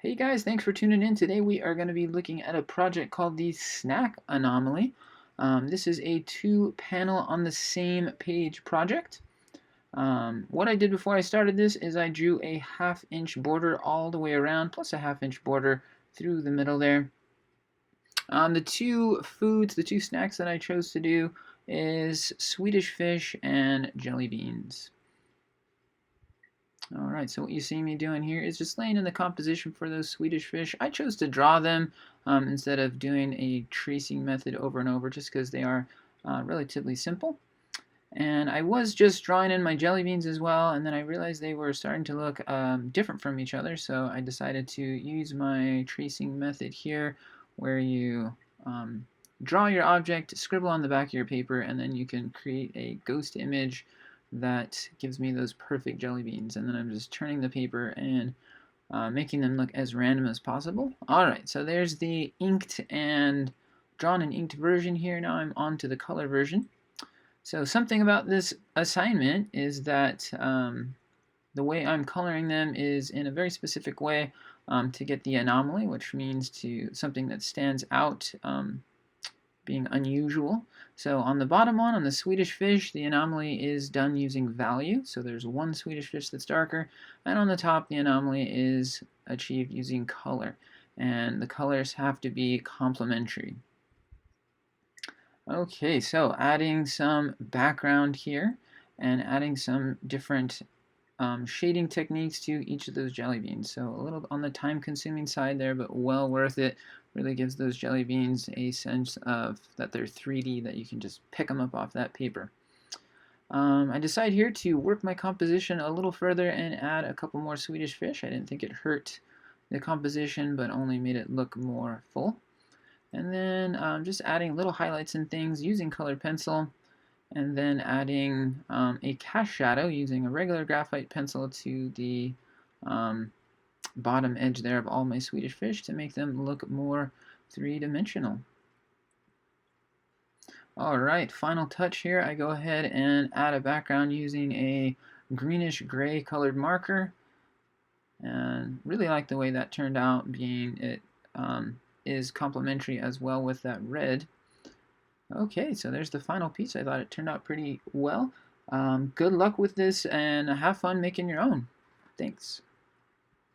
Hey guys, thanks for tuning in. Today we are going to be looking at a project called the Snack Anomaly. This is a two-panel on the same page project. What I did before I started this is I drew a half-inch border all the way around, plus a half-inch border through the middle there. The two snacks that I chose to do is Swedish fish and jelly beans. Alright, so what you see me doing here is just laying in the composition for those Swedish fish. I chose to draw them instead of doing a tracing method over and over just because they are relatively simple. And I was just drawing in my jelly beans as well, and then I realized they were starting to look different from each other, so I decided to use my tracing method here where you draw your object, scribble on the back of your paper, and then you can create a ghost image that gives me those perfect jelly beans. And then I'm just turning the paper and making them look as random as possible. Alright, so there's the inked and drawn and inked version here. Now I'm on to the color version. So something about this assignment is that the way I'm coloring them is in a very specific way to get the anomaly, which means to something that stands out, being unusual. So on the bottom one, on the Swedish fish, the anomaly is done using value. So there's one Swedish fish that's darker. And on the top, the anomaly is achieved using color. And the colors have to be complementary. Okay, so adding some background here and adding some different shading techniques to each of those jelly beans. So a little on the time-consuming side there, but well worth it. Really gives those jelly beans a sense of that they're 3D, that you can just pick them up off that paper. I decided here to work my composition a little further and add a couple more Swedish fish. I didn't think it hurt the composition, but only made it look more full. And then just adding little highlights and things using colored pencil, and then adding a cast shadow using a regular graphite pencil to the bottom edge there of all my Swedish fish to make them look more three-dimensional. Alright, final touch here. I go ahead and add a background using a greenish gray colored marker, and really like the way that turned out, being it is complementary as well with that red. Okay, so there's the final piece. I thought it turned out pretty well. Good luck with this and have fun making your own. Thanks.